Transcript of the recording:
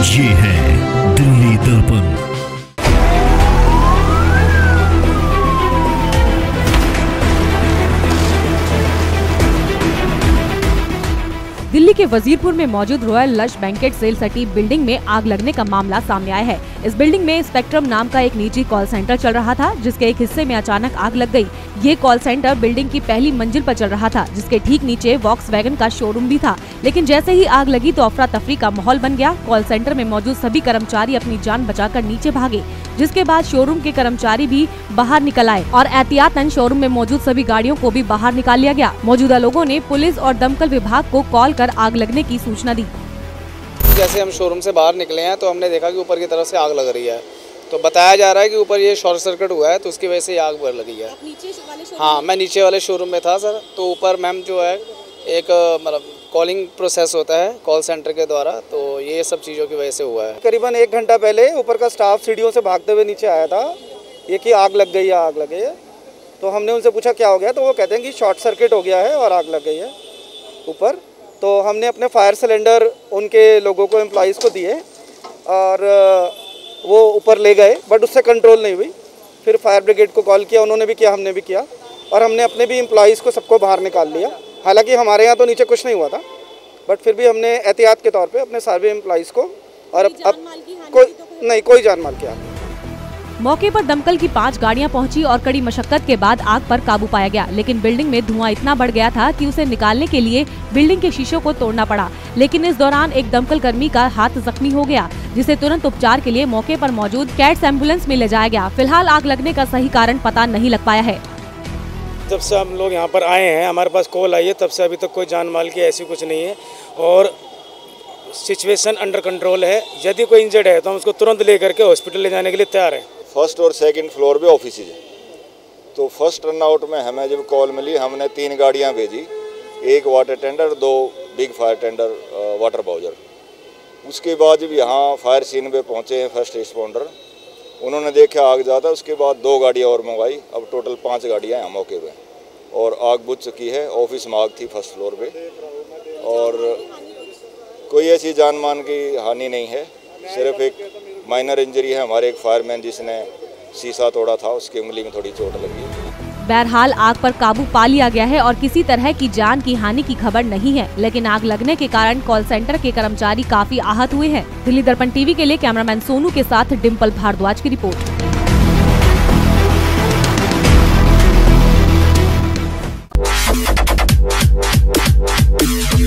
ये है दिल्ली दर्पण। दिल्ली के वजीरपुर में मौजूद royal lush banquet cell city building में आग लगने का मामला सामने आया है। इस बिल्डिंग में स्पेक्ट्रम नाम का एक निजी कॉल सेंटर चल रहा था, जिसके एक हिस्से में अचानक आग लग गई। ये कॉल सेंटर बिल्डिंग की पहली मंजिल पर चल रहा था, जिसके ठीक नीचे वॉक्सवैगन का शोरूम भी था। लेकिन जैसे ही आग लगी तो अफरा तफरी का माहौल बन गया। कॉल सेंटर में मौजूद सभी कर्मचारी अपनी जान बचाकर नीचे भागे, जिसके बाद शोरूम के कर्मचारी भी बाहर निकल आए और एहतियातन शोरूम में मौजूद सभी गाड़ियों को भी बाहर निकाल लिया गया। मौजूदा लोगों ने पुलिस और दमकल विभाग को कॉल कर आग लगने की सूचना दी। जैसे हम शोरूम से बाहर निकले हैं तो हमने देखा कि ऊपर की तरफ से आग लग रही है, तो बताया जा रहा है कि ऊपर ये शॉर्ट सर्किट हुआ है, तो उसकी वजह से आग लगी है। हाँ, मैं नीचे वाले शोरूम में था सर। तो ऊपर मैम जो है एक मतलब कॉलिंग प्रोसेस होता है कॉल सेंटर के द्वारा, तो ये सब चीज़ों की वजह से हुआ है। करीबन 1 घंटा पहले ऊपर का स्टाफ सीढ़ियों से भागते हुए नीचे आया था, ये कि आग लग गई है, आग लग गई है। तो हमने उनसे पूछा क्या हो गया, तो वो कहते हैं कि शॉर्ट सर्किट हो गया है और आग लग गई है ऊपर। तो हमने अपने फायर सिलेंडर उनके लोगों को, एम्प्लॉइज़ को दिए और वो ऊपर ले गए, बट उससे कंट्रोल नहीं हुई। फिर फायर ब्रिगेड को कॉल किया, उन्होंने भी किया, हमने भी किया, और हमने अपने भी एम्प्लॉइज़ को सबको बाहर निकाल लिया। हालांकि हमारे यहाँ तो नीचे कुछ नहीं हुआ था, बट फिर भी हमने एहतियात के तौर पे अपने सारे एम्प्लॉइज़ को, और अब कोई जान माल की हानि। मौके पर दमकल की 5 गाड़ियां पहुंची और कड़ी मशक्कत के बाद आग पर काबू पाया गया। लेकिन बिल्डिंग में धुआं इतना बढ़ गया था कि उसे निकालने के लिए बिल्डिंग के शीशों को तोड़ना पड़ा। लेकिन इस दौरान एक दमकल कर्मी का हाथ जख्मी हो गया, जिसे तुरंत उपचार के लिए मौके पर मौजूद कैट्स एम्बुलेंस में ले जाया गया। फिलहाल आग लगने का सही कारण पता नहीं लग पाया है। जब से हम लोग यहाँ पर आए हैं, हमारे पास कॉल आई है, तब से अभी तक कोई जान माल की ऐसी कुछ नहीं है और सिचुएशन अंडर कंट्रोल है। यदि कोई इंजर्ड है तो हम उसको तुरंत लेकर के हॉस्पिटल ले जाने के लिए तैयार हैं। फर्स्ट और सेकंड फ्लोर पे ऑफिस है, तो फर्स्ट रनआउट में हमें जब कॉल मिली, हमने 3 गाड़ियां भेजी, 1 water tender, 2 big fire tender water bowser. उसके बाद जब यहाँ फायर सीन पे पहुँचे हैं फर्स्ट रिस्पॉन्डर, उन्होंने देखा आग ज़्यादा, उसके बाद 2 गाड़ियाँ और मंगवाई। अब टोटल 5 गाड़ियाँ यहाँ मौके पे और आग बुझ चुकी है। ऑफिस में आग थी फर्स्ट फ्लोर पे और कोई ऐसी जान मान की हानि नहीं है, सिर्फ एक माइनर इंजरी है। हमारे एक फायरमैन जिसने शीशा तोड़ा था, उसकी उंगली में थोड़ी चोट लगी है। बहरहाल आग पर काबू पा लिया गया है और किसी तरह की जान की हानि की खबर नहीं है। लेकिन आग लगने के कारण कॉल सेंटर के कर्मचारी काफी आहत हुए हैं। दिल्ली दर्पण टीवी के लिए कैमरामैन सोनू के साथ डिम्पल भारद्वाज की रिपोर्ट।